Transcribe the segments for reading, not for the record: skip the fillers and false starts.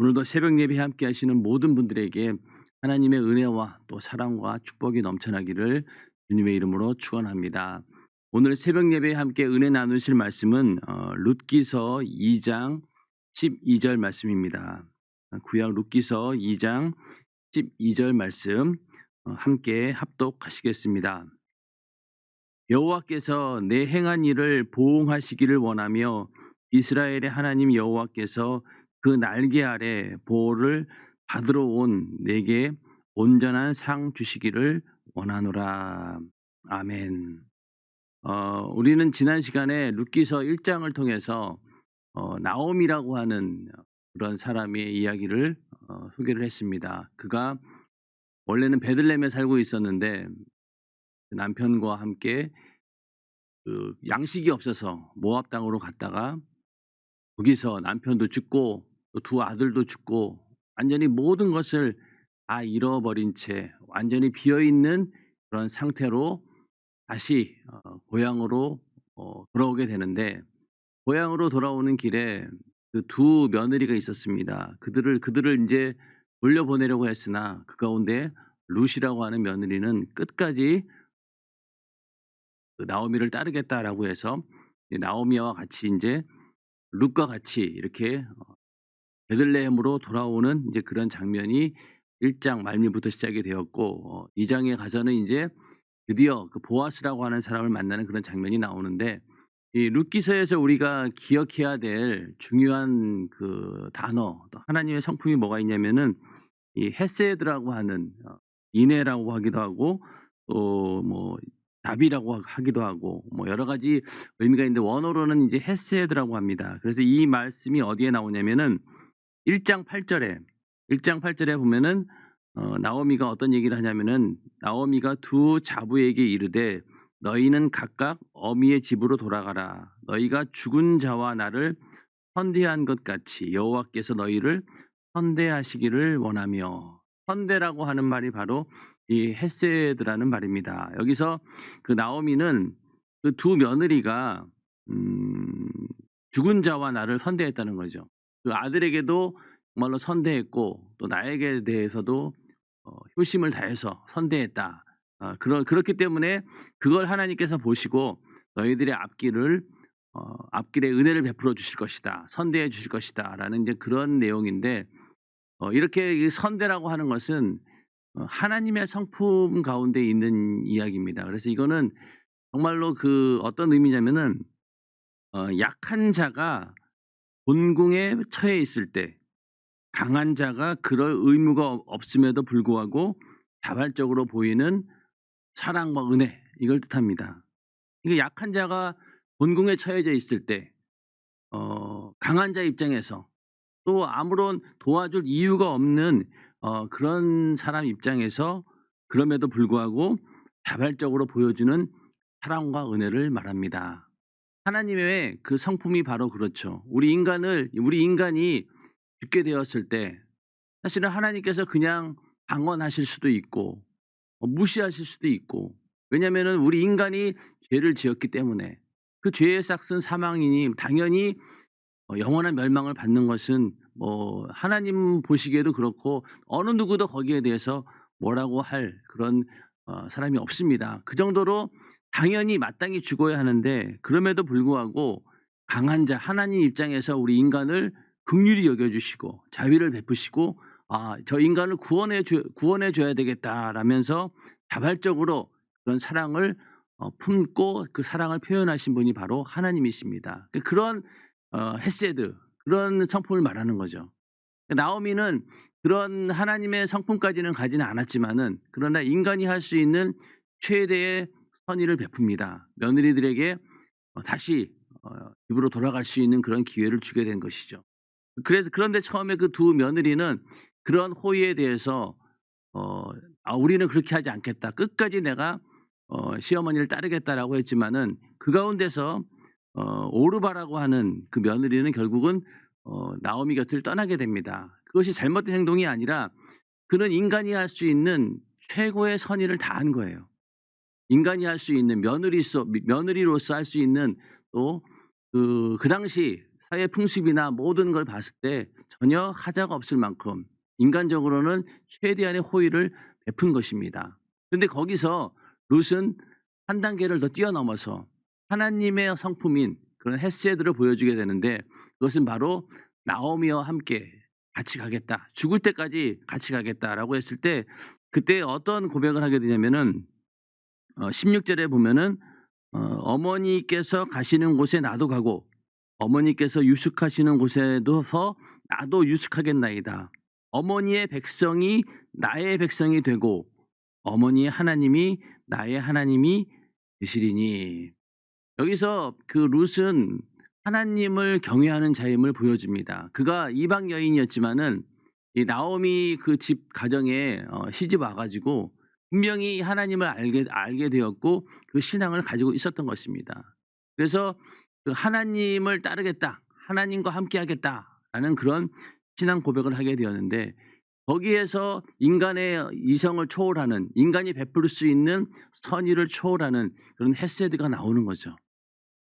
오늘도 새벽 예배 함께 하시는 모든 분들에게 하나님의 은혜와 또 사랑과 축복이 넘쳐나기를 주님의 이름으로 축원합니다. 오늘 새벽 예배에 함께 은혜 나누실 말씀은 룻기서 2장 12절 말씀입니다. 구약 룻기서 2장 12절 말씀 함께 합독하시겠습니다. 여호와께서 내 행한 일을 보응하시기를 원하며 이스라엘의 하나님 여호와께서 그 날개 아래 보호를 받으러 온 내게 온전한 상 주시기를 원하노라. 아멘. 우리는 지난 시간에 룻기서 1장을 통해서 나옴이라고 하는 그런 사람의 이야기를 소개를 했습니다. 그가 원래는 베들레헴에 살고 있었는데 남편과 함께 그 양식이 없어서 모압 땅으로 갔다가 거기서 남편도 죽고 또 두 아들도 죽고 완전히 모든 것을 다 잃어버린 채 완전히 비어 있는 그런 상태로 다시 고향으로 돌아오게 되는데, 고향으로 돌아오는 길에 그 두 며느리가 있었습니다. 그들을 이제 돌려보내려고 했으나 그 가운데 룻이라고 하는 며느리는 끝까지 그 나오미를 따르겠다라고 해서 나오미와 같이 이제 룻과 같이 이렇게 베들레헴으로 돌아오는 이제 그런 장면이 1장 말미부터 시작이 되었고, 2장에 가서는 이제 드디어 그 보아스라고 하는 사람을 만나는 그런 장면이 나오는데, 이 룻기서에서 우리가 기억해야 될 중요한 그 단어, 또 하나님의 성품이 뭐가 있냐면은 이 헤세드라고 하는 인애라고 하기도 하고 또 뭐 답이라고 하기도 하고 뭐 여러 가지 의미가 있는데, 원어로는 이제 헤세드라고 합니다. 그래서 이 말씀이 어디에 나오냐면은 1장 8절에 보면은 나오미가 어떤 얘기를 하냐면은, 나오미가 두 자부에게 이르되 너희는 각각 어미의 집으로 돌아가라. 너희가 죽은 자와 나를 선대한 것 같이 여호와께서 너희를 선대하시기를 원하며. 선대라고 하는 말이 바로 이 헤세드라는 말입니다. 여기서 그 나오미는 그 두 며느리가 죽은 자와 나를 선대했다는 거죠. 그 아들에게도 정말로 선대했고 또 나에게 대해서도 효심을 다해서 선대했다. 그렇기 때문에 그걸 하나님께서 보시고 너희들의 앞길에 은혜를 베풀어 주실 것이다, 선대해 주실 것이다라는 이제 그런 내용인데, 이렇게 이 선대라고 하는 것은 하나님의 성품 가운데 있는 이야기입니다. 그래서 이거는 정말로 그 어떤 의미냐면은 약한 자가 곤궁에 처해 있을 때 강한 자가 그럴 의무가 없음에도 불구하고 자발적으로 보이는 사랑과 은혜, 이걸 뜻합니다. 이게 약한 자가 곤궁에 처해져 있을 때 강한 자 입장에서 또 아무런 도와줄 이유가 없는 그런 사람 입장에서 그럼에도 불구하고 자발적으로 보여주는 사랑과 은혜를 말합니다. 하나님의 그 성품이 바로 그렇죠. 우리 인간이 죽게 되었을 때 사실은 하나님께서 그냥 방관하실 수도 있고 무시하실 수도 있고, 왜냐하면은 우리 인간이 죄를 지었기 때문에 그 죄의 삭은 사망이니 당연히 영원한 멸망을 받는 것은 뭐 하나님 보시기에도 그렇고 어느 누구도 거기에 대해서 뭐라고 할 그런 사람이 없습니다. 그 정도로 당연히 마땅히 죽어야 하는데, 그럼에도 불구하고 강한 자 하나님 입장에서 우리 인간을 긍휼히 여겨주시고 자비를 베푸시고 저 인간을 구원해 줘야 되겠다라면서 자발적으로 그런 사랑을 품고 그 사랑을 표현하신 분이 바로 하나님이십니다. 그런 헤세드, 그런 성품을 말하는 거죠. 나오미는 그런 하나님의 성품까지는 가지는 않았지만은, 그러나 인간이 할 수 있는 최대의 선의를 베풉니다. 며느리들에게 다시 집으로 돌아갈 수 있는 그런 기회를 주게 된 것이죠. 그런데 처음에 그 두 며느리는 그런 호의에 대해서 우리는 그렇게 하지 않겠다, 끝까지 내가 시어머니를 따르겠다라고 했지만은, 그 가운데서 오르바라고 하는 그 며느리는 결국은 나오미 곁을 떠나게 됩니다. 그것이 잘못된 행동이 아니라 그는 인간이 할 수 있는 최고의 선의를 다한 거예요. 인간이 할 수 있는 며느리로서 할 수 있는, 또 그 당시 사회 풍습이나 모든 걸 봤을 때 전혀 하자가 없을 만큼 인간적으로는 최대한의 호의를 베푼 것입니다. 그런데 거기서 룻은 한 단계를 더 뛰어넘어서 하나님의 성품인 그런 헤세드를 보여주게 되는데, 그것은 바로 나오미와 함께 같이 가겠다, 죽을 때까지 같이 가겠다라고 했을 때, 그때 어떤 고백을 하게 되냐면은 16절에 보면은 어머니께서 가시는 곳에 나도 가고 어머니께서 유숙하시는 곳에서 나도 유숙하겠나이다. 어머니의 백성이 나의 백성이 되고 어머니의 하나님이 나의 하나님이 되시리니. 여기서 그 룻은 하나님을 경외하는 자임을 보여줍니다. 그가 이방 여인이었지만은 이 나오미 그 집 가정에 시집 와가지고 분명히 하나님을 알게 되었고 그 신앙을 가지고 있었던 것입니다. 그래서 그 하나님을 따르겠다, 하나님과 함께하겠다라는 그런 신앙 고백을 하게 되었는데, 거기에서 인간의 이성을 초월하는, 인간이 베풀 수 있는 선의를 초월하는 그런 헤세드가 나오는 거죠.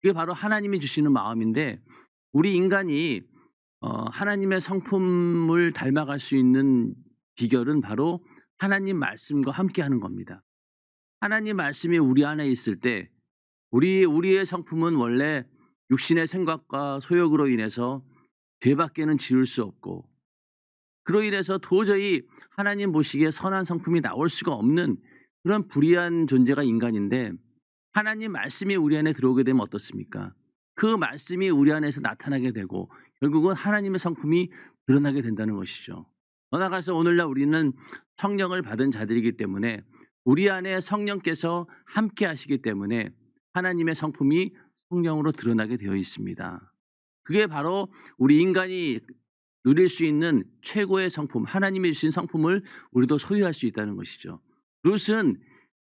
그게 바로 하나님이 주시는 마음인데, 우리 인간이 하나님의 성품을 닮아갈 수 있는 비결은 바로 하나님 말씀과 함께하는 겁니다. 하나님 말씀이 우리 안에 있을 때 우리의 성품은 원래 육신의 생각과 소욕으로 인해서 죄밖에는 지을 수 없고, 그로 인해서 도저히 하나님 보시기에 선한 성품이 나올 수가 없는 그런 불의한 존재가 인간인데, 하나님 말씀이 우리 안에 들어오게 되면 어떻습니까? 그 말씀이 우리 안에서 나타나게 되고 결국은 하나님의 성품이 드러나게 된다는 것이죠. 더 나아가서 오늘날 우리는 성령을 받은 자들이기 때문에 우리 안에 성령께서 함께 하시기 때문에 하나님의 성품이 성령으로 드러나게 되어 있습니다. 그게 바로 우리 인간이 누릴 수 있는 최고의 성품, 하나님이 주신 성품을 우리도 소유할 수 있다는 것이죠. 룻은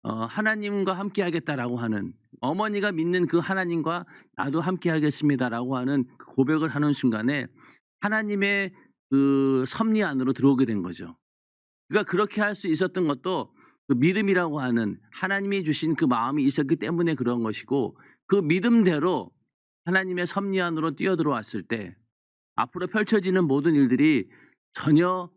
하나님과 함께 하겠다라고 하는, 어머니가 믿는 그 하나님과 나도 함께 하겠습니다라고 하는 그 고백을 하는 순간에 하나님의 그 섭리 안으로 들어오게 된 거죠. 그러니까 그렇게 할 수 있었던 것도 그 믿음이라고 하는 하나님이 주신 그 마음이 있었기 때문에 그런 것이고, 그 믿음대로 하나님의 섭리 안으로 뛰어들어왔을 때 앞으로 펼쳐지는 모든 일들이 전혀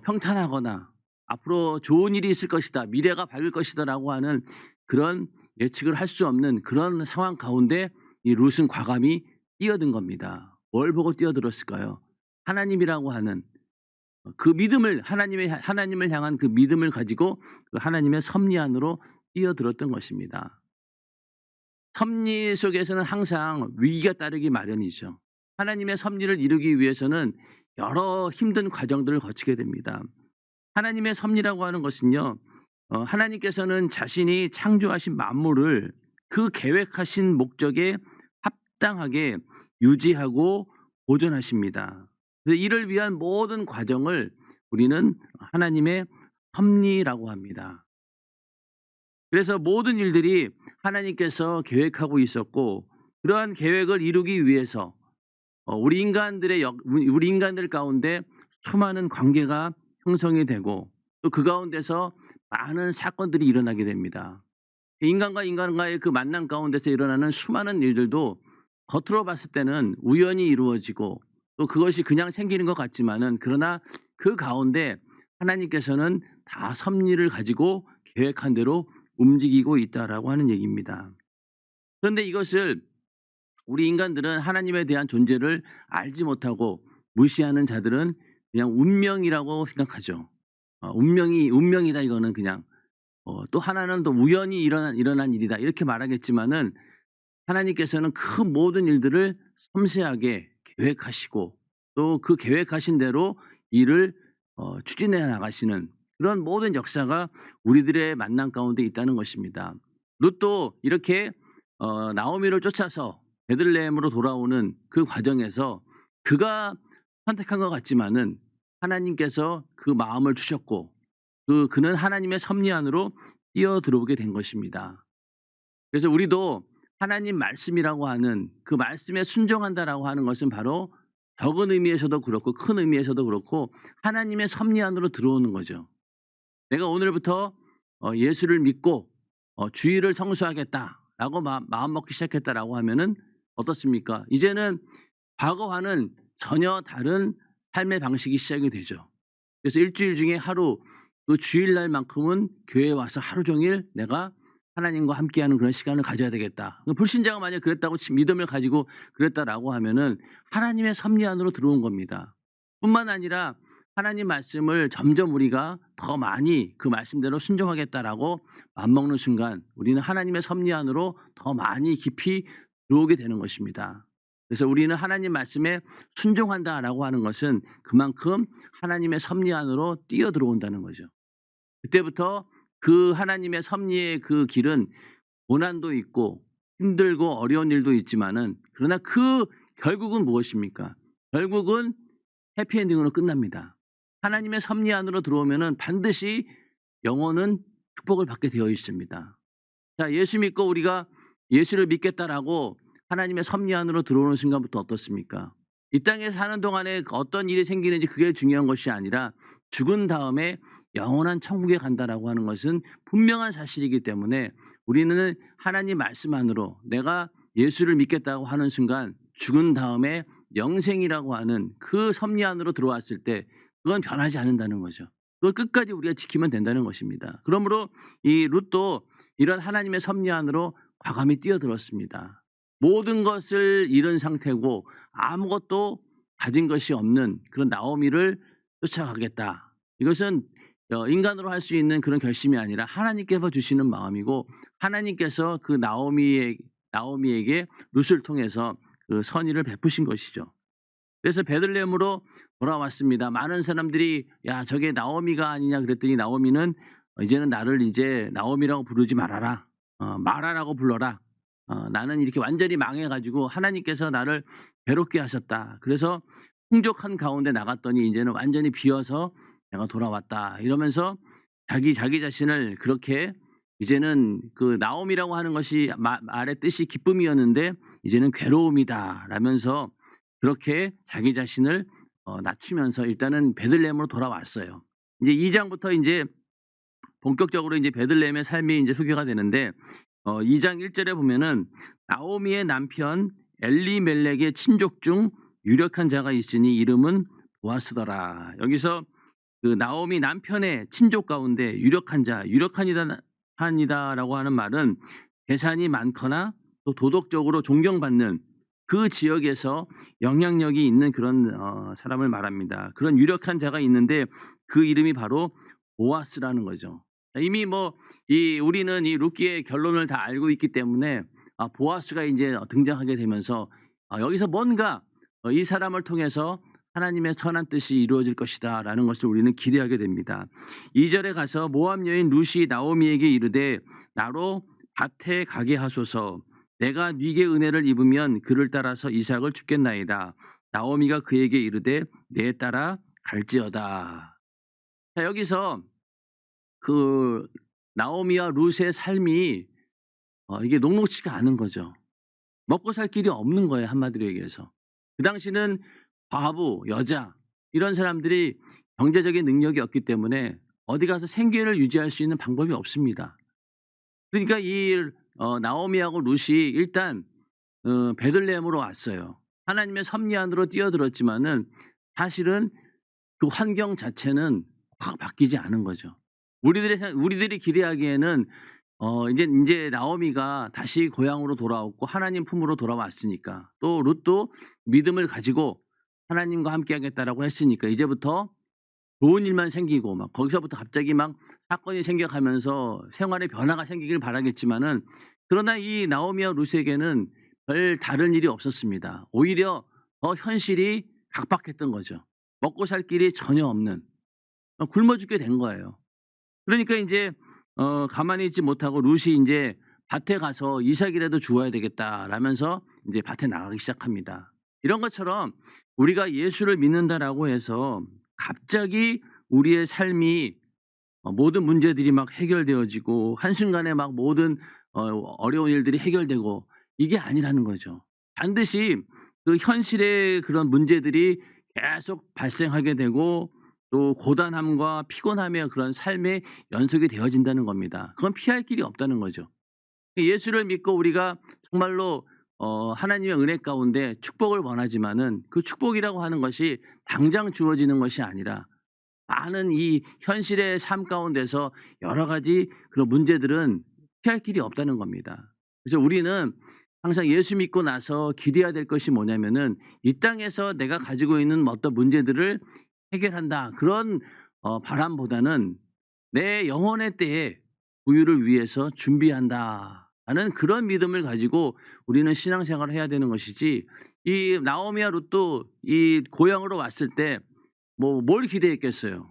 평탄하거나 앞으로 좋은 일이 있을 것이다, 미래가 밝을 것이다라고 하는 그런 예측을 할 수 없는 그런 상황 가운데 이 룻은 과감히 뛰어든 겁니다. 뭘 보고 뛰어들었을까요? 하나님이라고 하는 그 믿음을, 하나님을 향한 그 믿음을 가지고 그 하나님의 섭리 안으로 뛰어들었던 것입니다. 섭리 속에서는 항상 위기가 따르기 마련이죠. 하나님의 섭리를 이루기 위해서는 여러 힘든 과정들을 거치게 됩니다. 하나님의 섭리라고 하는 것은요, 하나님께서는 자신이 창조하신 만물을 그 계획하신 목적에 합당하게 유지하고 보존하십니다. 그래서 이를 위한 모든 과정을 우리는 하나님의 섭리라고 합니다. 그래서 모든 일들이 하나님께서 계획하고 있었고, 그러한 계획을 이루기 위해서 우리 인간들 가운데 수많은 관계가 형성이 되고 또 그 가운데서 많은 사건들이 일어나게 됩니다. 인간과 인간과의 그 만남 가운데서 일어나는 수많은 일들도 겉으로 봤을 때는 우연히 이루어지고 또 그것이 그냥 생기는 것 같지만은, 그러나 그 가운데 하나님께서는 다 섭리를 가지고 계획한 대로 움직이고 있다라고 하는 얘기입니다. 그런데 이것을 우리 인간들은 하나님에 대한 존재를 알지 못하고 무시하는 자들은 그냥 운명이라고 생각하죠. 운명이다, 이거는 그냥 또 하나는 또 우연히 일어난 일이다, 이렇게 말하겠지만은, 하나님께서는 그 모든 일들을 섬세하게 계획하시고 또 그 계획하신 대로 일을 추진해 나가시는 그런 모든 역사가 우리들의 만남 가운데 있다는 것입니다. 룻도 이렇게 나오미를 쫓아서 베들레헴으로 돌아오는 그 과정에서 그가 선택한 것 같지만은 하나님께서 그 마음을 주셨고 그는 하나님의 섭리 안으로 뛰어들어오게 된 것입니다. 그래서 우리도 하나님 말씀이라고 하는 그 말씀에 순종한다라고 하는 것은 바로 적은 의미에서도 그렇고 큰 의미에서도 그렇고 하나님의 섭리 안으로 들어오는 거죠. 내가 오늘부터 예수를 믿고 주일을 성수하겠다라고 마음 먹기 시작했다라고 하면은 어떻습니까? 이제는 과거와는 전혀 다른 삶의 방식이 시작이 되죠. 그래서 일주일 중에 하루, 그 주일날만큼은 교회에 와서 하루 종일 내가 하나님과 함께하는 그런 시간을 가져야 되겠다. 불신자가 만약 그랬다고 믿음을 가지고 그랬다라고 하면은 하나님의 섭리 안으로 들어온 겁니다. 뿐만 아니라 하나님 말씀을 점점 우리가 더 많이 그 말씀대로 순종하겠다라고 맘먹는 순간 우리는 하나님의 섭리 안으로 더 많이 깊이 들어오게 되는 것입니다. 그래서 우리는 하나님 말씀에 순종한다라고 하는 것은 그만큼 하나님의 섭리 안으로 뛰어들어온다는 거죠. 그때부터 그 하나님의 섭리의 그 길은 고난도 있고 힘들고 어려운 일도 있지만은, 그러나 그 결국은 무엇입니까? 결국은 해피엔딩으로 끝납니다. 하나님의 섭리 안으로 들어오면은 반드시 영혼은 축복을 받게 되어 있습니다. 자, 예수 믿고 우리가 예수를 믿겠다라고 하나님의 섭리 안으로 들어오는 순간부터 어떻습니까? 이 땅에 사는 동안에 어떤 일이 생기는지 그게 중요한 것이 아니라 죽은 다음에 영원한 천국에 간다라고 하는 것은 분명한 사실이기 때문에 우리는 하나님 말씀 안으로 내가 예수를 믿겠다고 하는 순간 죽은 다음에 영생이라고 하는 그 섭리 안으로 들어왔을 때 그건 변하지 않는다는 거죠. 그걸 끝까지 우리가 지키면 된다는 것입니다. 그러므로 이 룻도 이런 하나님의 섭리 안으로 과감히 뛰어들었습니다. 모든 것을 잃은 상태고 아무것도 가진 것이 없는 그런 나오미를 쫓아가겠다. 이것은 인간으로 할 수 있는 그런 결심이 아니라 하나님께서 주시는 마음이고, 하나님께서 그 나오미에게 룻을 통해서 그 선의를 베푸신 것이죠. 그래서 베들레헴으로 돌아왔습니다. 많은 사람들이 야, 저게 나오미가 아니냐 그랬더니 나오미는 이제는 나를 이제 나오미라고 부르지 말아라. 마라라고 불러라. 나는 이렇게 완전히 망해가지고 하나님께서 나를 괴롭게 하셨다. 그래서 풍족한 가운데 나갔더니 이제는 완전히 비어서 내가 돌아왔다. 이러면서 자기 자신을 그렇게, 이제는 그 나옴이라고 하는 것이 말의 뜻이 기쁨이었는데 이제는 괴로움이다 라면서 그렇게 자기 자신을 낮추면서 일단은 베들레헴으로 돌아왔어요. 이제 2장부터 이제 본격적으로 이제 베들레헴의 삶이 이제 소개가 되는데 2장 1절에 보면은 나오미의 남편 엘리멜렉의 친족 중 유력한 자가 있으니 이름은 보아스더라. 여기서 그 나오미 남편의 친족 가운데 유력한 자, 유력한이다라고 하는 말은 재산이 많거나 또 도덕적으로 존경받는 그 지역에서 영향력이 있는 그런 사람을 말합니다. 그런 유력한 자가 있는데 그 이름이 바로 보아스라는 거죠. 이미 우리는 이 룻기의 결론을 다 알고 있기 때문에 보아스가 이제 등장하게 되면서 여기서 뭔가 이 사람을 통해서 하나님의 선한 뜻이 이루어질 것이다 라는 것을 우리는 기대하게 됩니다. 2절에 가서 모압 여인 룻이 나오미에게 이르되 나로 밭에 가게 하소서. 내가 네게 은혜를 입으면 그를 따라서 이삭을 죽겠나이다. 나오미가 그에게 이르되 내 따라 갈지어다. 자, 여기서 그 나오미와 룻의 삶이 이게 녹록치가 않은 거죠. 먹고 살 길이 없는 거예요, 한마디로 얘기해서. 그 당시는 과부, 여자 이런 사람들이 경제적인 능력이 없기 때문에 어디 가서 생계를 유지할 수 있는 방법이 없습니다. 그러니까 이 나오미하고 룻이 일단 베들레헴으로 왔어요. 하나님의 섭리 안으로 뛰어들었지만은 사실은 그 환경 자체는 확 바뀌지 않은 거죠. 우리들이 기대하기에는 이제 나오미가 다시 고향으로 돌아왔고 하나님 품으로 돌아왔으니까, 또 룻도 믿음을 가지고 하나님과 함께 하겠다라고 했으니까 이제부터 좋은 일만 생기고 막 거기서부터 갑자기 막 사건이 생겨가면서 생활의 변화가 생기길 바라겠지만은, 그러나 이 나오미와 룻에게는 별 다른 일이 없었습니다. 오히려 더 현실이 각박했던 거죠. 먹고 살 길이 전혀 없는, 굶어 죽게 된 거예요. 그러니까 이제 가만히 있지 못하고 룻이 이제 밭에 가서 이삭이라도 주어야 되겠다라면서 이제 밭에 나가기 시작합니다. 이런 것처럼 우리가 예수를 믿는다라고 해서 갑자기 우리의 삶이 모든 문제들이 막 해결되어지고 한순간에 막 모든 어려운 일들이 해결되고 이게 아니라는 거죠. 반드시 그 현실의 그런 문제들이 계속 발생하게 되고 또 고단함과 피곤함의 그런 삶의 연속이 되어진다는 겁니다. 그건 피할 길이 없다는 거죠. 예수를 믿고 우리가 정말로 하나님의 은혜 가운데 축복을 원하지만은 그 축복이라고 하는 것이 당장 주어지는 것이 아니라 많은 이 현실의 삶 가운데서 여러 가지 그런 문제들은 피할 길이 없다는 겁니다. 그래서 우리는 항상 예수 믿고 나서 기대해야 될 것이 뭐냐면은 이 땅에서 내가 가지고 있는 어떤 문제들을 해결한다. 그런 바람보다는 내 영혼의 때에 부유를 위해서 준비한다. 라는 그런 믿음을 가지고 우리는 신앙생활을 해야 되는 것이지, 이 나오미와 룻도 이 고향으로 왔을 때 뭘 기대했겠어요.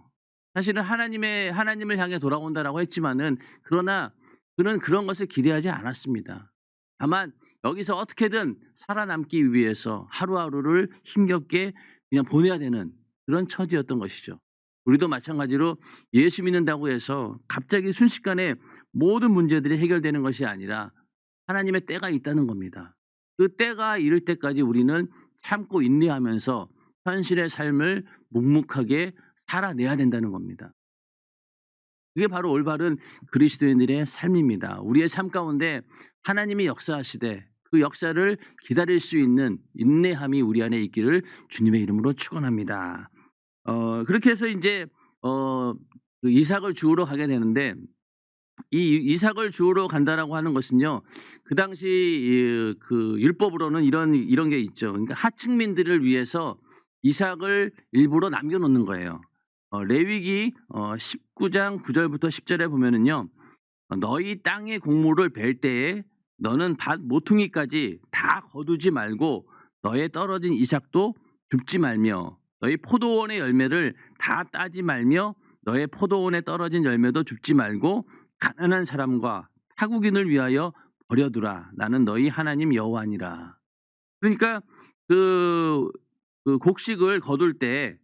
사실은 하나님을 향해 돌아온다라고 했지만은, 그러나 그는 그런 것을 기대하지 않았습니다. 다만 여기서 어떻게든 살아남기 위해서 하루하루를 힘겹게 그냥 보내야 되는 그런 처지였던 것이죠. 우리도 마찬가지로 예수 믿는다고 해서 갑자기 순식간에 모든 문제들이 해결되는 것이 아니라 하나님의 때가 있다는 겁니다. 그 때가 이를 때까지 우리는 참고 인내하면서 현실의 삶을 묵묵하게 살아내야 된다는 겁니다. 그게 바로 올바른 그리스도인들의 삶입니다. 우리의 삶 가운데 하나님이 역사하시되 그 역사를 기다릴 수 있는 인내함이 우리 안에 있기를 주님의 이름으로 축원합니다. 그렇게 해서 이제 그 이삭을 주우러 가게 되는데, 이 이삭을 주우러 간다라고 하는 것은요, 그 당시 그 율법으로는 이런 게 있죠. 그러니까 하층민들을 위해서 이삭을 일부러 남겨놓는 거예요. 레위기 19장 9절부터 10절에 보면은요, 너희 땅의 곡물을 벨 때에 너는 밭 모퉁이까지 다 거두지 말고 너의 떨어진 이삭도 줍지 말며 너희 포도원의 열매를 다 따지 말며 너의 포도원에 떨어진 열매도 줍지 말고 가난한 사람과 타국인을 위하여 버려두라. 나는 너희 하나님 여호와니라. 그러니까 그 곡식을 거둘 때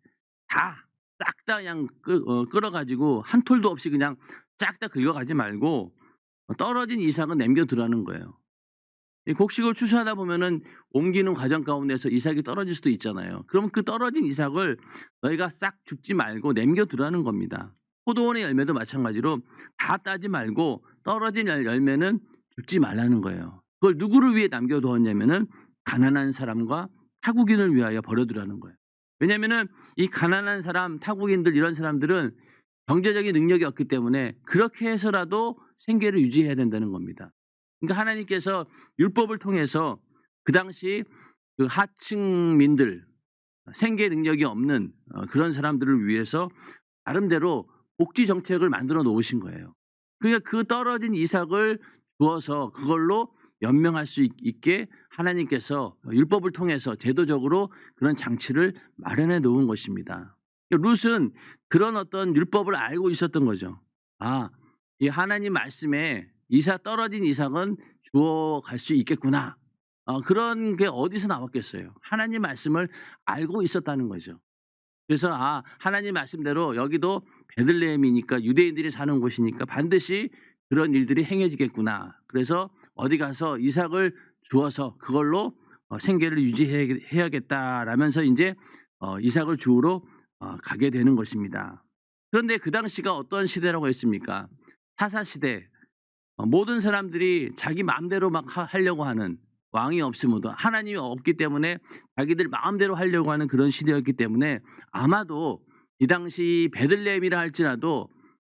다 싹 다 그냥 끌어가지고 한 톨도 없이 그냥 싹 다 긁어가지 말고 떨어진 이삭은 남겨두라는 거예요. 이 곡식을 추수하다 보면은 옮기는 과정 가운데서 이삭이 떨어질 수도 있잖아요. 그러면 그 떨어진 이삭을 너희가 싹 줍지 말고 남겨두라는 겁니다. 포도원의 열매도 마찬가지로 다 따지 말고 떨어진 열매는 줍지 말라는 거예요. 그걸 누구를 위해 남겨두었냐면은 가난한 사람과 타국인을 위하여 버려두라는 거예요. 왜냐면은 이 가난한 사람, 타국인들, 이런 사람들은 경제적인 능력이 없기 때문에 그렇게 해서라도 생계를 유지해야 된다는 겁니다. 그러니까 하나님께서 율법을 통해서 그 당시 그 하층민들, 생계 능력이 없는 그런 사람들을 위해서 나름대로 복지 정책을 만들어 놓으신 거예요. 그러니까 그 떨어진 이삭을 주어서 그걸로 연명할 수 있게 하나님께서 율법을 통해서 제도적으로 그런 장치를 마련해 놓은 것입니다. 룻은 그런 어떤 율법을 알고 있었던 거죠. 이 하나님 말씀에 떨어진 이삭은 주어 갈 수 있겠구나. 그런 게 어디서 나왔겠어요. 하나님 말씀을 알고 있었다는 거죠. 그래서 하나님 말씀대로 여기도 베들레헴이니까 유대인들이 사는 곳이니까 반드시 그런 일들이 행해지겠구나. 그래서 어디 가서 이삭을 주어서 그걸로 생계를 유지해야겠다라면서 이제 이삭을 주우러 가게 되는 것입니다. 그런데 그 당시가 어떤 시대라고 했습니까? 사사시대. 모든 사람들이 자기 마음대로 막 하려고 하는, 왕이 없음으로 하나님이 없기 때문에 자기들 마음대로 하려고 하는 그런 시대였기 때문에 아마도 이 당시 베들레헴이라 할지라도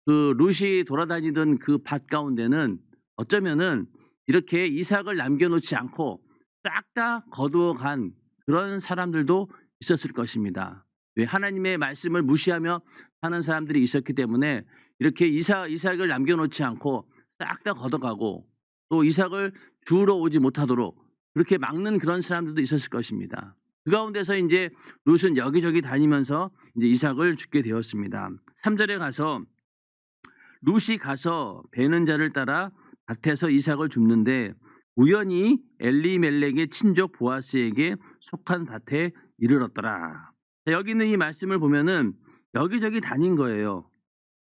그 룻이 돌아다니던 그 밭 가운데는 어쩌면은 이렇게 이삭을 남겨놓지 않고 싹 다 거두어간 그런 사람들도 있었을 것입니다. 왜? 하나님의 말씀을 무시하며 사는 사람들이 있었기 때문에 이렇게 이삭을 남겨놓지 않고 싹 다 걷어가고 또 이삭을 주우러 오지 못하도록 그렇게 막는 그런 사람들도 있었을 것입니다. 그 가운데서 이제 룻은 여기저기 다니면서 이제 이삭을 줍게 되었습니다. 3절에 가서 룻이 가서 베는 자를 따라 밭에서 이삭을 줍는데 우연히 엘리멜렉의 친족 보아스에게 속한 밭에 이르렀더라. 여기 있는 이 말씀을 보면은 여기저기 다닌 거예요.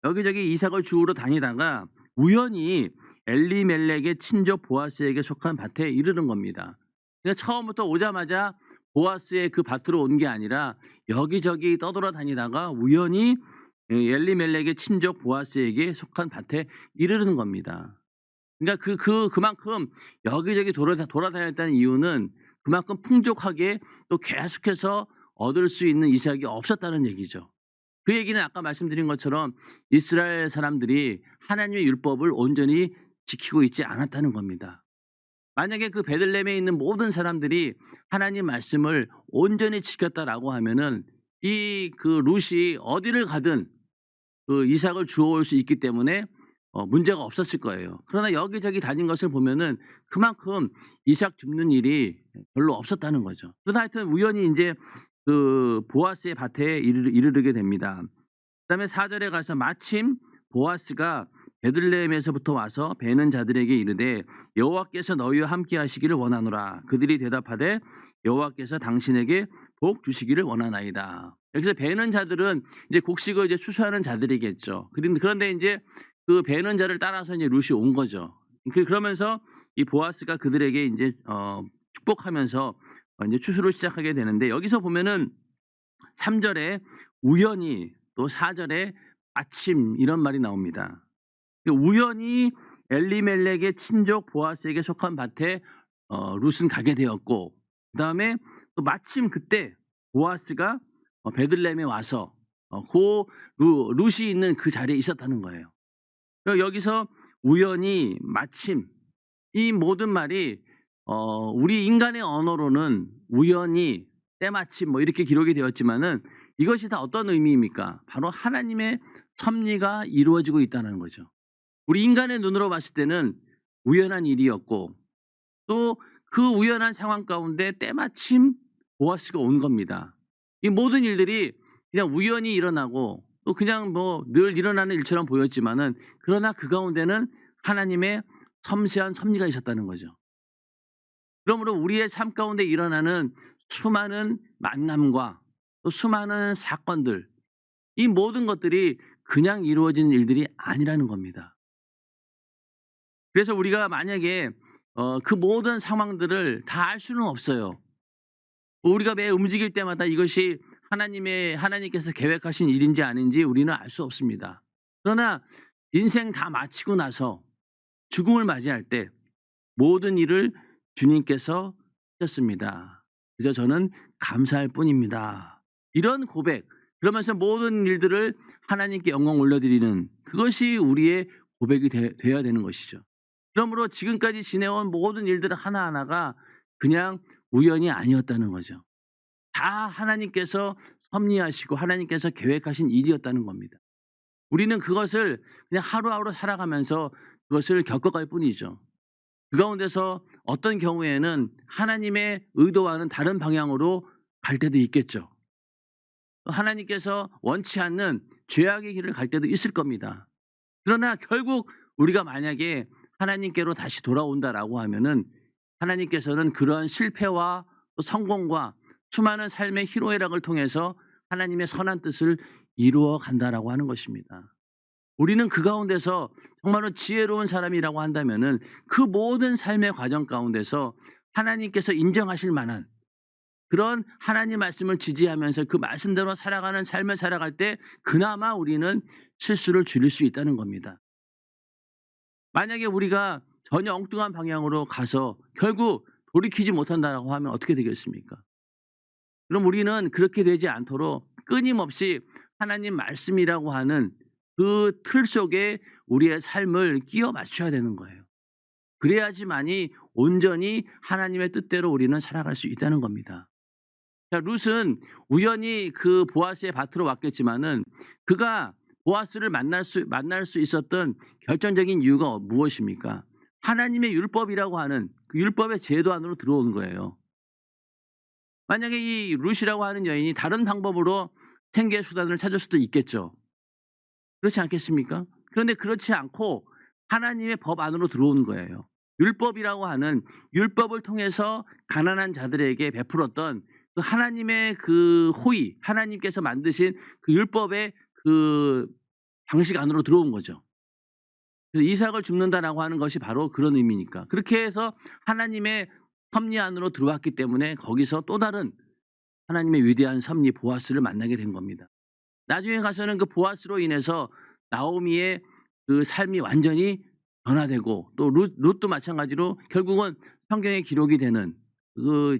여기저기 이삭을 주우러 다니다가 우연히 엘리멜렉의 친족 보아스에게 속한 밭에 이르는 겁니다. 그러니까 처음부터 오자마자 보아스의 그 밭으로 온 게 아니라 여기저기 떠돌아다니다가 우연히 엘리멜렉의 친족 보아스에게 속한 밭에 이르는 겁니다. 그러니까 그만큼 여기저기 돌아다녔다는 이유는 그만큼 풍족하게 또 계속해서 얻을 수 있는 이삭이 없었다는 얘기죠. 그 얘기는 아까 말씀드린 것처럼 이스라엘 사람들이 하나님의 율법을 온전히 지키고 있지 않았다는 겁니다. 만약에 그 베들레헴에 있는 모든 사람들이 하나님 말씀을 온전히 지켰다라고 하면은 그 룻이 어디를 가든 그 이삭을 주워올 수 있기 때문에 문제가 없었을 거예요. 그러나 여기저기 다닌 것을 보면은 그만큼 이삭 줍는 일이 별로 없었다는 거죠. 그러다 하여튼 우연히 인제 그 보아스의 밭에 이르르게 됩니다. 그다음에 4절에 가서 마침 보아스가 베들레헴에서부터 와서 베는 자들에게 이르되 여호와께서 너희와 함께 하시기를 원하노라. 그들이 대답하되 여호와께서 당신에게 복 주시기를 원하나이다. 여기서 베는 자들은 이제 곡식을 이제 추수하는 자들이겠죠. 그런데 이제 그 베는 자를 따라서 이제 룻이 온 거죠. 그러면서 이 보아스가 그들에게 이제 축복하면서 이제 추수를 시작하게 되는데 여기서 보면은 3절에 우연히 또 4절에 마침 이런 말이 나옵니다. 우연히 엘리멜렉의 친족 보아스에게 속한 밭에 룻은 가게 되었고 그다음에 또 마침 그때 보아스가 베들레헴에 와서 룻이 있는 그 자리에 있었다는 거예요. 여기서 우연히 마침 이 모든 말이 우리 인간의 언어로는 우연히 때마침 뭐 이렇게 기록이 되었지만은 이것이 다 어떤 의미입니까? 바로 하나님의 섭리가 이루어지고 있다는 거죠. 우리 인간의 눈으로 봤을 때는 우연한 일이었고 또 그 우연한 상황 가운데 때마침 보아스가 온 겁니다. 이 모든 일들이 그냥 우연히 일어나고 또 그냥 뭐 늘 일어나는 일처럼 보였지만은 그러나 그 가운데는 하나님의 섬세한 섭리가 있었다는 거죠. 그러므로 우리의 삶 가운데 일어나는 수많은 만남과 또 수많은 사건들 이 모든 것들이 그냥 이루어진 일들이 아니라는 겁니다. 그래서 우리가 만약에 그 모든 상황들을 다 알 수는 없어요. 우리가 매 움직일 때마다 이것이 하나님께서 계획하신 일인지 아닌지 우리는 알 수 없습니다. 그러나 인생 다 마치고 나서 죽음을 맞이할 때 모든 일을 주님께서 하셨습니다. 그저 저는 감사할 뿐입니다. 이런 고백, 그러면서 모든 일들을 하나님께 영광 올려드리는 그것이 우리의 고백이 되어야 되는 것이죠. 그러므로 지금까지 지내온 모든 일들 하나하나가 그냥 우연이 아니었다는 거죠. 다 하나님께서 섭리하시고 하나님께서 계획하신 일이었다는 겁니다. 우리는 그것을 그냥 하루하루 살아가면서 그것을 겪어갈 뿐이죠. 그 가운데서 어떤 경우에는 하나님의 의도와는 다른 방향으로 갈 때도 있겠죠. 하나님께서 원치 않는 죄악의 길을 갈 때도 있을 겁니다. 그러나 결국 우리가 만약에 하나님께로 다시 돌아온다라고 하면은 하나님께서는 그러한 실패와 또 성공과 수많은 삶의 희로애락을 통해서 하나님의 선한 뜻을 이루어 간다라고 하는 것입니다. 우리는 그 가운데서 정말로 지혜로운 사람이라고 한다면은 그 모든 삶의 과정 가운데서 하나님께서 인정하실 만한 그런 하나님 말씀을 지지하면서 그 말씀대로 살아가는 삶을 살아갈 때 그나마 우리는 실수를 줄일 수 있다는 겁니다. 만약에 우리가 전혀 엉뚱한 방향으로 가서 결국 돌이키지 못한다라고 하면 어떻게 되겠습니까? 그럼 우리는 그렇게 되지 않도록 끊임없이 하나님 말씀이라고 하는 그 틀 속에 우리의 삶을 끼워 맞춰야 되는 거예요. 그래야지만이 온전히 하나님의 뜻대로 우리는 살아갈 수 있다는 겁니다. 자, 룻은 우연히 그 보아스의 밭으로 왔겠지만은 그가 보아스를 만날 수 있었던 결정적인 이유가 무엇입니까? 하나님의 율법이라고 하는 그 율법의 제도 안으로 들어온 거예요. 만약에 이 룻이라고 하는 여인이 다른 방법으로 생계 수단을 찾을 수도 있겠죠. 그렇지 않겠습니까? 그런데 그렇지 않고 하나님의 법 안으로 들어온 거예요. 율법이라고 하는 율법을 통해서 가난한 자들에게 베풀었던 그 하나님의 그 호의, 하나님께서 만드신 그 율법의 그 방식 안으로 들어온 거죠. 그래서 이삭을 줍는다라고 하는 것이 바로 그런 의미니까. 그렇게 해서 하나님의 섭리 안으로 들어왔기 때문에 거기서 또 다른 하나님의 위대한 섭리 보아스를 만나게 된 겁니다. 나중에 가서는 그 보아스로 인해서 나오미의 그 삶이 완전히 변화되고 또 룻도 마찬가지로 결국은 성경에 기록이 되는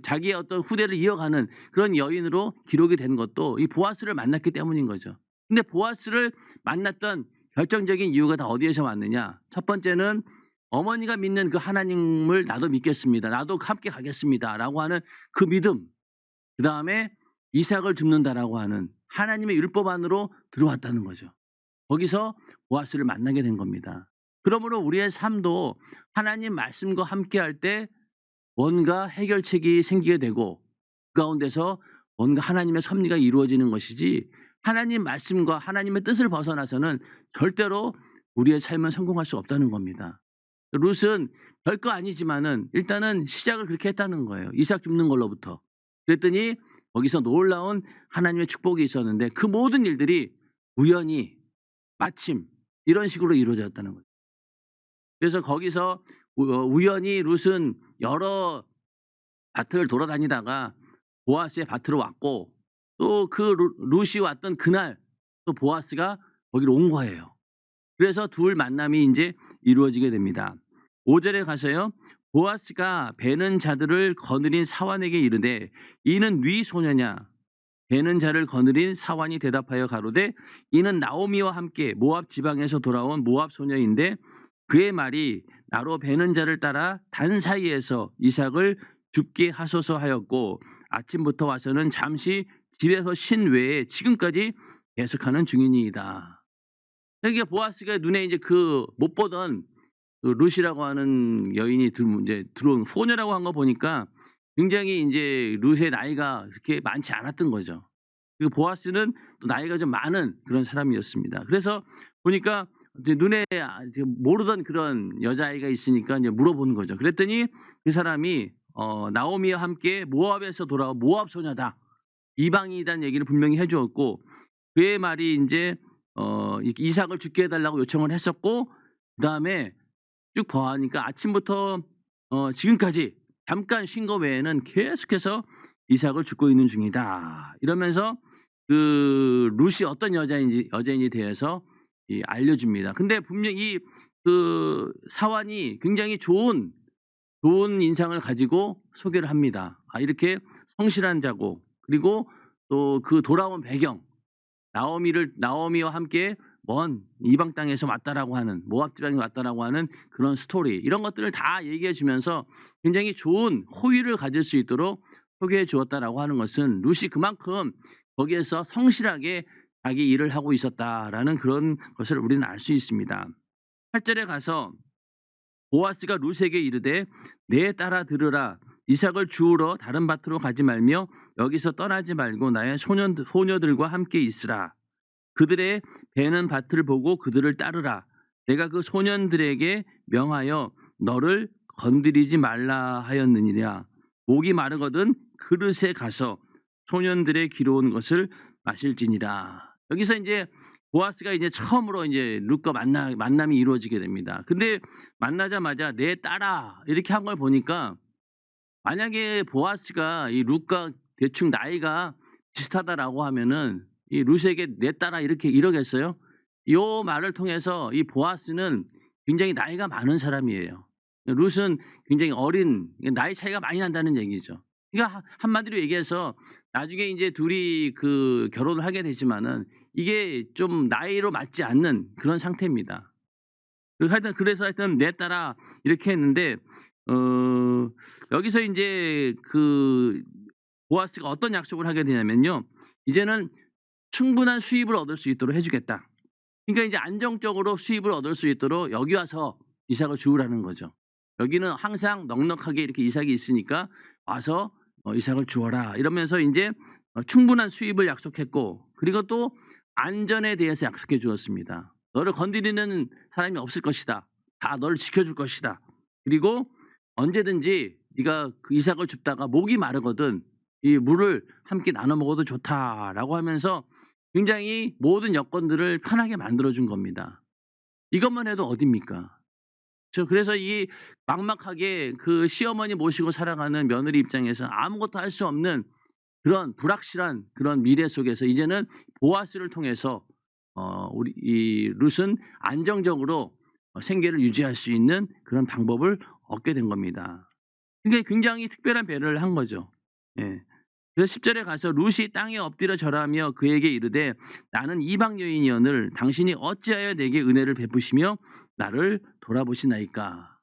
자기의 어떤 후대를 이어가는 그런 여인으로 기록이 된 것도 이 보아스를 만났기 때문인 거죠. 근데 보아스를 만났던 결정적인 이유가 다 어디에서 왔느냐? 첫 번째는 어머니가 믿는 그 하나님을 나도 믿겠습니다. 나도 함께 가겠습니다라고 하는 그 믿음. 그다음에 이삭을 줍는다라고 하는 하나님의 율법 안으로 들어왔다는 거죠. 거기서 보아스를 만나게 된 겁니다. 그러므로 우리의 삶도 하나님 말씀과 함께할 때 뭔가 해결책이 생기게 되고 그 가운데서 뭔가 하나님의 섭리가 이루어지는 것이지, 하나님 말씀과 하나님의 뜻을 벗어나서는 절대로 우리의 삶은 성공할 수 없다는 겁니다. 룻은 별거 아니지만은 일단은 시작을 그렇게 했다는 거예요. 이삭 줍는 걸로부터. 그랬더니 거기서 놀라운 하나님의 축복이 있었는데 그 모든 일들이 우연히 마침 이런 식으로 이루어졌다는 거죠. 그래서 거기서 우연히 룻은 여러 밭을 돌아다니다가 보아스의 밭으로 왔고, 또 그 룻이 왔던 그날 또 보아스가 거기로 온 거예요. 그래서 둘 만남이 이제 이루어지게 됩니다. 5절에 가서요. 보아스가 베는 자들을 거느린 사환에게 이르되 이는 네 소녀냐? 베는 자를 거느린 사환이 대답하여 가로되 이는 나오미와 함께 모압 지방에서 돌아온 모압 소녀인데 그의 말이 나로 베는 자를 따라 단 사이에서 이삭을 죽게 하소서 하였고 아침부터 와서는 잠시 집에서 쉰 외에 지금까지 계속하는 중이니이다. 그러니까 보아스가 눈에 이제 그 못 보던 그 룻이라고 하는 여인이 이제 들어온 소녀라고 한 거 보니까 굉장히 이제 룻의 나이가 그렇게 많지 않았던 거죠. 그리고 보아스는 또 나이가 좀 많은 그런 사람이었습니다. 그래서 보니까 이제 눈에 모르던 그런 여자아이가 있으니까 이제 물어보는 거죠. 그랬더니 그 사람이 나오미와 함께 모압에서 돌아온 모압 소녀다. 이방인이라는 얘기를 분명히 해 주었고, 그의 말이 이제 이삭을 죽게 해 달라고 요청을 했었고, 그다음에 쭉 보아하니까 아침부터 지금까지 잠깐 쉰 거 외에는 계속해서 이삭을 죽고 있는 중이다. 이러면서 그 룻이 어떤 여자인지 대해서 알려줍니다. 근데 분명히 그 사환이 굉장히 좋은 인상을 가지고 소개를 합니다. 이렇게 성실한 자고, 그리고 또 그 돌아온 배경, 나오미와 함께 먼 이방 땅에서 왔다라고 하는, 모압 지방에 왔다라고 하는 그런 스토리, 이런 것들을 다 얘기해 주면서 굉장히 좋은 호의를 가질 수 있도록 소개해 주었다라고 하는 것은 룻이 그만큼 거기에서 성실하게 자기 일을 하고 있었다라는 그런 것을 우리는 알 수 있습니다. 8절에 가서 보아스가 룻에게 이르되 내 따라 들으라. 이삭을 주우러 다른 밭으로 가지 말며 여기서 떠나지 말고 나의 소녀들과 함께 있으라. 그들의 베는 밭을 보고 그들을 따르라. 내가 그 소년들에게 명하여 너를 건드리지 말라 하였느니라. 목이 마르거든 그릇에 가서 소년들의 기로운 것을 마실지니라. 여기서 이제 보아스가 이제 처음으로 이제 룻과 만남이 이루어지게 됩니다. 근데 만나자마자 내 딸아 이렇게 한 걸 보니까, 만약에 보아스가 이 룻과 대충 나이가 비슷하다라고 하면은 이 룻에게 내 딸아 이러겠어요? 요 말을 통해서 이 보아스는 굉장히 나이가 많은 사람이에요. 룻은 굉장히 어린, 나이 차이가 많이 난다는 얘기죠. 그러니까 한마디로 얘기해서 나중에 이제 둘이 그 결혼을 하게 되지만은 이게 좀 나이로 맞지 않는 그런 상태입니다. 그래서 하여튼 내 딸아 이렇게 했는데, 여기서 이제 그 보아스가 어떤 약속을 하게 되냐면요. 이제는 충분한 수입을 얻을 수 있도록 해주겠다. 그러니까 이제 안정적으로 수입을 얻을 수 있도록 여기 와서 이삭을 주우라는 거죠. 여기는 항상 넉넉하게 이렇게 이삭이 있으니까 와서 이삭을 주어라. 이러면서 이제 충분한 수입을 약속했고, 그리고 또 안전에 대해서 약속해 주었습니다. 너를 건드리는 사람이 없을 것이다. 다 너를 지켜줄 것이다. 그리고 언제든지 네가 그 이삭을 줍다가 목이 마르거든 이 물을 함께 나눠 먹어도 좋다라고 하면서 굉장히 모든 여건들을 편하게 만들어준 겁니다. 이것만 해도 어딥니까? 그래서 이 막막하게 그 시어머니 모시고 살아가는 며느리 입장에서 아무것도 할 수 없는 그런 불확실한 그런 미래 속에서 이제는 보아스를 통해서 우리 이 룻은 안정적으로 생계를 유지할 수 있는 그런 방법을 얻게 된 겁니다. 그러니까 굉장히 특별한 배려를 한 거죠. 예. 그래서 10 절에 가서 룻이 땅에 엎드려 절하며 그에게 이르되 나는 이방 여인이오늘 당신이 어찌하여 내게 은혜를 베푸시며 나를 돌아보시나이까.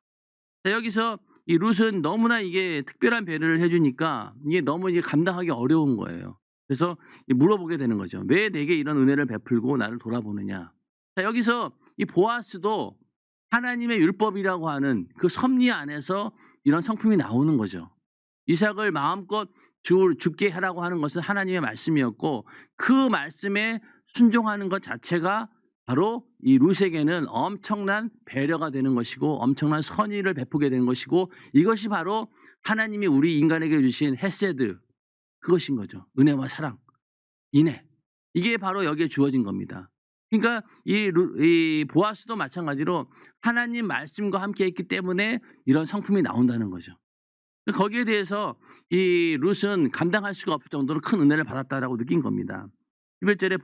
자, 여기서 이 룻은 너무나 이게 특별한 배려를 해 주니까 이게 너무 이제 감당하기 어려운 거예요. 그래서 물어보게 되는 거죠. "왜 내게 이런 은혜를 베풀고 나를 돌아보느냐." 자, 여기서 이 보아스도 하나님의 율법이라고 하는 그 섭리 안에서 이런 성품이 나오는 거죠. 이삭을 마음껏 죽게 하라고 하는 것은 하나님의 말씀이었고 그 말씀에 순종하는 것 자체가 바로 이 룻에게는 엄청난 배려가 되는 것이고 엄청난 선의를 베푸게 되는 것이고 이것이 바로 하나님이 우리 인간에게 주신 헤세드 그것인 거죠. 은혜와 사랑, 인애. 이게 바로 여기에 주어진 겁니다. 그러니까 이 보아스도 마찬가지로 하나님 말씀과 함께 했기 때문에 이런 성품이 나온다는 거죠. 거기에 대해서 이 룻은 감당할 수가 없을 정도로 큰 은혜를 받았다라고 느낀 겁니다. 11절에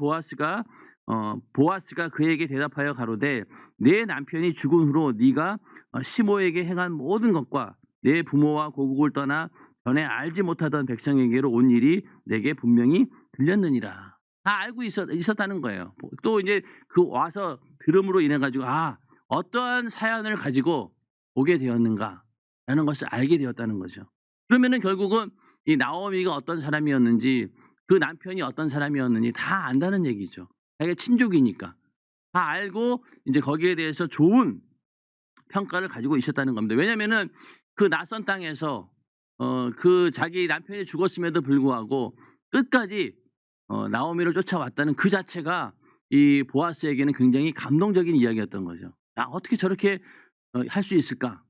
보아스가 그에게 대답하여 가로되 내 남편이 죽은 후로 네가 시모에게 행한 모든 것과 내 부모와 고국을 떠나 전에 알지 못하던 백성에게로 온 일이 내게 분명히 들렸느니라. 다 알고 있었다는 거예요. 또 이제 그 와서 들음으로 인해 가지고 어떠한 사연을 가지고 오게 되었는가라는 것을 알게 되었다는 거죠. 그러면은 결국은 이 나오미가 어떤 사람이었는지 그 남편이 어떤 사람이었는지 다 안다는 얘기죠. 자기가 친족이니까. 다 알고 이제 거기에 대해서 좋은 평가를 가지고 있었다는 겁니다. 왜냐면은 그 낯선 땅에서 그 자기 남편이 죽었음에도 불구하고 끝까지 나오미를 쫓아왔다는 그 자체가 이 보아스에게는 굉장히 감동적인 이야기였던 거죠. '야 어떻게 저렇게 할 수 있을까?'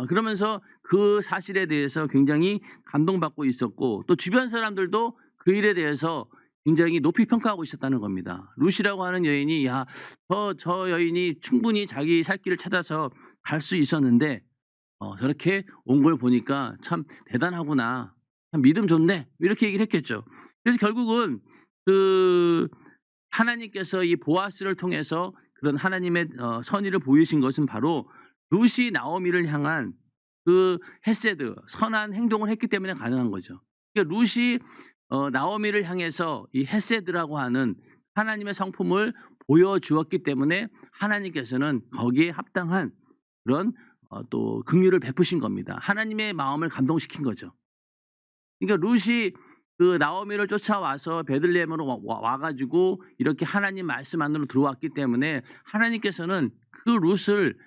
그러면서 그 사실에 대해서 굉장히 감동받고 있었고 또 주변 사람들도 그 일에 대해서 굉장히 높이 평가하고 있었다는 겁니다. 룻이라고 하는 여인이 '야 저 여인이 충분히 자기 살 길을 찾아서 갈 수 있었는데 저렇게 온 걸 보니까 참 대단하구나. 참 믿음 좋네.' 이렇게 얘기를 했겠죠. 그래서 결국은 그 하나님께서 이 보아스를 통해서 그런 하나님의 선의를 보이신 것은 바로 룻이 나오미를 향한 그 헤세드 선한 행동을 했기 때문에 가능한 거죠. 그러니까 룻이 나오미를 향해서 이 헤세드라고 하는 하나님의 성품을 보여주었기 때문에 하나님께서는 거기에 합당한 그런 또 긍휼을 베푸신 겁니다. 하나님의 마음을 감동시킨 거죠. 그러니까 룻이 그 나오미를 쫓아와서 베들레헴으로 와 가지고 이렇게 하나님 말씀 안으로 들어왔기 때문에 하나님께서는 그 룻을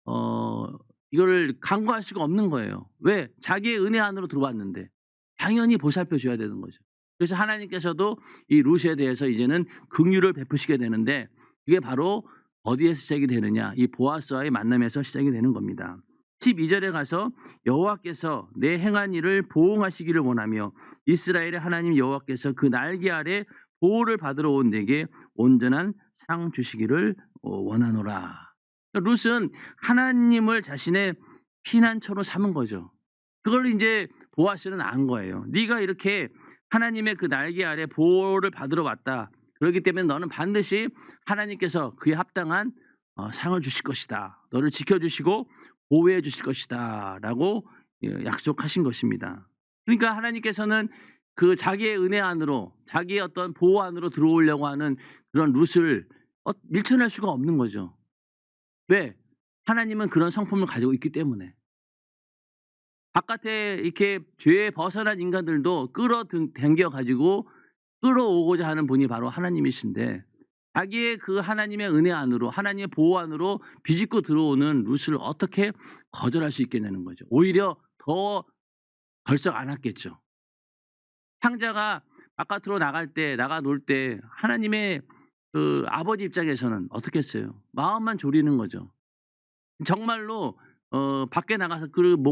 어 이거를 간과할 수가 없는 거예요. 왜? 자기의 은혜 안으로 들어왔는데 당연히 보살펴 줘야 되는 거죠. 그래서 하나님께서도 이 룻에 대해서 이제는 긍휼을 베푸시게 되는데 그게 바로 어디에서 시작이 되느냐? 이 보아스와의 만남에서 시작이 되는 겁니다. 12절에 가서 여호와께서 내 행한 일을 보응하시기를 원하며 이스라엘의 하나님 여호와께서 그 날개 아래 보호를 받으러 온 내게 온전한 상 주시기를 원하노라. 그러니까 룻은 하나님을 자신의 피난처로 삼은 거죠. 그걸 이제 보아스는 안 거예요. 네가 이렇게 하나님의 그 날개 아래 보호를 받으러 왔다. 그렇기 때문에 너는 반드시 하나님께서 그에 합당한 상을 주실 것이다. 너를 지켜주시고 보호해 주실 것이다. 라고 약속하신 것입니다. 그러니까 하나님께서는 그 자기의 은혜 안으로 자기의 어떤 보호 안으로 들어오려고 하는 그런 룻을 밀쳐낼 수가 없는 거죠. 왜? 하나님은 그런 성품을 가지고 있기 때문에. 바깥에 이렇게 죄에 벗어난 인간들도 끌어당겨 가지고 끌어오고자 하는 분이 바로 하나님이신데 자기의 그 하나님의 은혜 안으로 하나님의 보호 안으로 비집고 들어오는 룻을 어떻게 거절할 수 있겠냐는 거죠. 오히려 더 벌썩 안았겠죠. 상자가 바깥으로 나가 놀 때 하나님의 그 아버지 입장에서는 어떻겠어요? 마음만 졸이는 거죠. 정말로 밖에 나가서 그냥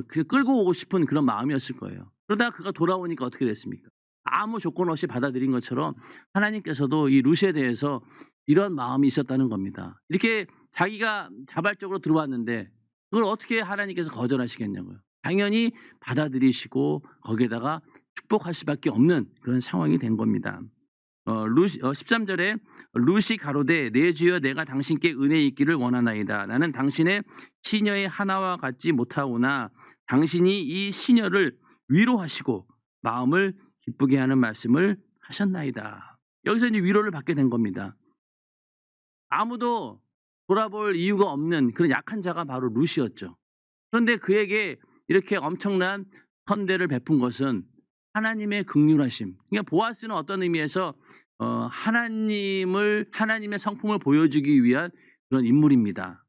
끌고 오고 싶은 그런 마음이었을 거예요. 그러다가 그가 돌아오니까 어떻게 됐습니까? 아무 조건 없이 받아들인 것처럼 하나님께서도 이 룻에 대해서 이런 마음이 있었다는 겁니다. 이렇게 자기가 자발적으로 들어왔는데 그걸 어떻게 하나님께서 거절하시겠냐고요. 당연히 받아들이시고 거기에다가 축복할 수밖에 없는 그런 상황이 된 겁니다. 루시 13절에 룻이 가로되 내 주여 내가 당신께 은혜 있기를 원하나이다. 나는 당신의 시녀의 하나와 같지 못하오나 당신이 이 시녀를 위로하시고 마음을 기쁘게 하는 말씀을 하셨나이다. 여기서 이제 위로를 받게 된 겁니다. 아무도 돌아볼 이유가 없는 그런 약한 자가 바로 룻이었죠. 그런데 그에게 이렇게 엄청난 선대를 베푼 것은 하나님의 긍휼하심. 그러니까 보아스는 어떤 의미에서 하나님의 성품을 보여주기 위한 그런 인물입니다.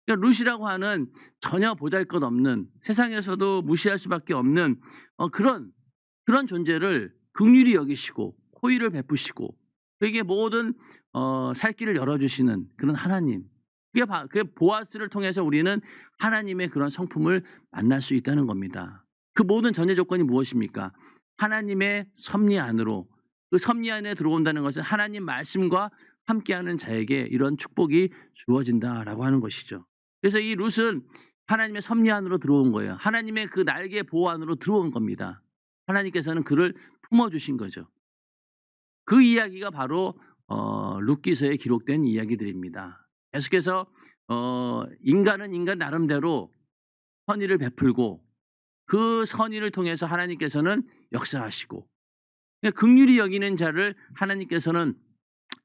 그러니까 룻이라고 하는 전혀 보잘것없는, 세상에서도 무시할 수밖에 없는 그런 존재를 긍휼히 여기시고 호의를 베푸시고 그에게 모든 살 길을 열어주시는 그런 하나님. 그게 보아스를 통해서 우리는 하나님의 그런 성품을 만날 수 있다는 겁니다. 그 모든 전제 조건이 무엇입니까? 하나님의 섭리 안으로, 그 섭리 안에 들어온다는 것은 하나님 말씀과 함께하는 자에게 이런 축복이 주어진다라고 하는 것이죠. 그래서 이 룻은 하나님의 섭리 안으로 들어온 거예요. 하나님의 그 날개 보호 안으로 들어온 겁니다. 하나님께서는 그를 품어주신 거죠. 그 이야기가 바로 룻기서에 기록된 이야기들입니다. 계속해서 인간은 인간 나름대로 선의를 베풀고 그 선의를 통해서 하나님께서는 역사하시고, 긍휼히 여기는 자를 하나님께서는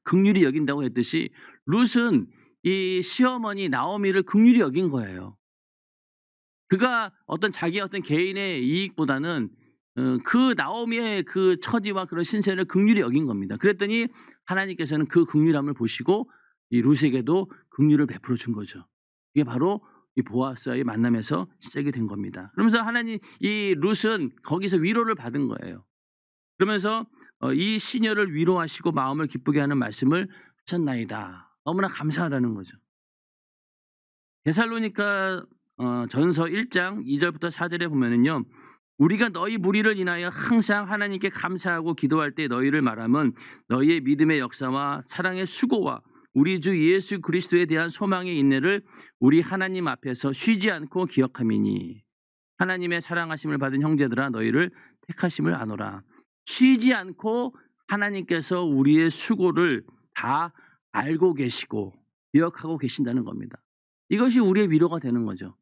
긍휼히 여긴다고 했듯이 룻은 이 시어머니 나오미를 긍휼히 여긴 거예요. 그가 자기의 어떤 개인의 이익보다는 그 나오미의 그 처지와 그런 신세를 긍휼히 여긴 겁니다. 그랬더니 하나님께서는 그 긍휼함을 보시고 이 룻에게도 긍휼을 베풀어 준 거죠. 이게 바로 이 보아스와의 만남에서 시작이 된 겁니다. 그러면서 이 룻은 거기서 위로를 받은 거예요. 그러면서 이 시녀를 위로하시고 마음을 기쁘게 하는 말씀을 하셨나이다. 너무나 감사하다는 거죠. 데살로니가 전서 1장 2절부터 4절에 보면은요. 우리가 너희 무리를 인하여 항상 하나님께 감사하고 기도할 때 너희를 말하면 너희의 믿음의 역사와 사랑의 수고와 우리 주 예수 그리스도에 대한 소망의 인내를 우리 하나님 앞에서 쉬지 않고 기억함이니 하나님의 사랑하심을 받은 형제들아 너희를 택하심을 아노라. 쉬지 않고 하나님께서 우리의 수고를 다 알고 계시고 기억하고 계신다는 겁니다. 이것이 우리의 위로가 되는 거죠.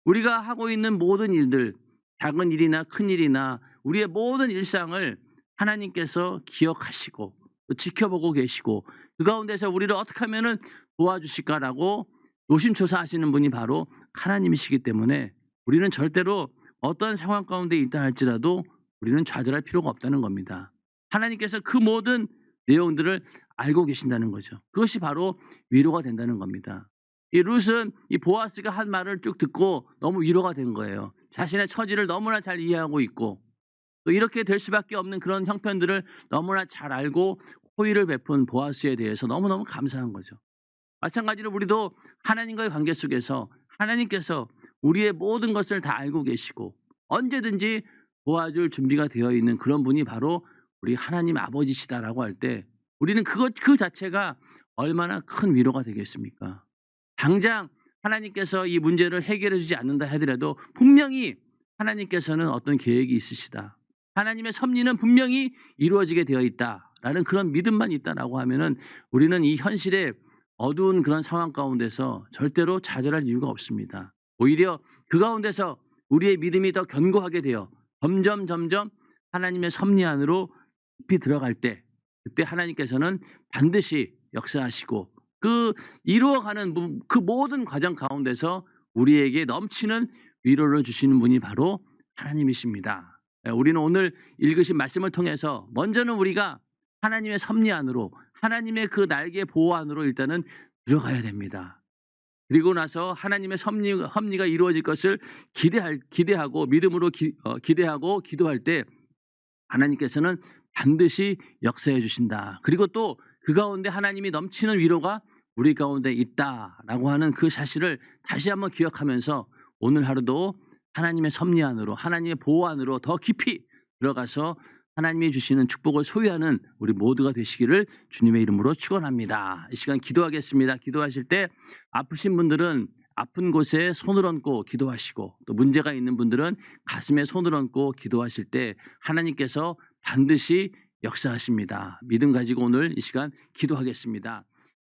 우리가 하고 있는 모든 일들, 작은 일이나 큰 일이나 우리의 모든 일상을 하나님께서 기억하시고 또 지켜보고 계시고 그 가운데서 우리를 어떻게 하면 도와주실까라고 노심초사하시는 분이 바로 하나님이시기 때문에 우리는 절대로 어떤 상황 가운데 있다 할지라도 우리는 좌절할 필요가 없다는 겁니다. 하나님께서 그 모든 내용들을 알고 계신다는 거죠. 그것이 바로 위로가 된다는 겁니다. 이 룻은 이 보아스가 한 말을 쭉 듣고 너무 위로가 된 거예요. 자신의 처지를 너무나 잘 이해하고 있고 또 이렇게 될 수밖에 없는 그런 형편들을 너무나 잘 알고 호의를 베푼 보아스에 대해서 너무너무 감사한 거죠. 마찬가지로 우리도 하나님과의 관계 속에서 하나님께서 우리의 모든 것을 다 알고 계시고 언제든지 도와줄 준비가 되어 있는 그런 분이 바로 우리 하나님 아버지시다라고 할 때 우리는 그 자체가 얼마나 큰 위로가 되겠습니까? 당장 하나님께서 이 문제를 해결해 주지 않는다 하더라도 분명히 하나님께서는 어떤 계획이 있으시다. 하나님의 섭리는 분명히 이루어지게 되어 있다라는 그런 믿음만 있다라고 하면은 우리는 이 현실의 어두운 그런 상황 가운데서 절대로 좌절할 이유가 없습니다. 오히려 그 가운데서 우리의 믿음이 더 견고하게 되어 점점 하나님의 섭리 안으로 깊이 들어갈 때 그때 하나님께서는 반드시 역사하시고 그 이루어가는 그 모든 과정 가운데서 우리에게 넘치는 위로를 주시는 분이 바로 하나님이십니다. 우리는 오늘 읽으신 말씀을 통해서 먼저는 우리가 하나님의 섭리 안으로 하나님의 그 날개 보호 안으로 일단은 들어가야 됩니다. 그리고 나서 하나님의 섭리가 이루어질 것을 기대하고 믿음으로 기대하고 기도할 때 하나님께서는 반드시 역사해 주신다. 그리고 또 그 가운데 하나님이 넘치는 위로가 우리 가운데 있다라고 하는 그 사실을 다시 한번 기억하면서 오늘 하루도 하나님의 섭리 안으로 하나님의 보호 안으로 더 깊이 들어가서 하나님이 주시는 축복을 소유하는 우리 모두가 되시기를 주님의 이름으로 축원합니다. 이 시간 기도하겠습니다. 기도하실 때 아프신 분들은 아픈 곳에 손을 얹고 기도하시고 또 문제가 있는 분들은 가슴에 손을 얹고 기도하실 때 하나님께서 반드시 역사하십니다. 믿음 가지고 오늘 이 시간 기도하겠습니다.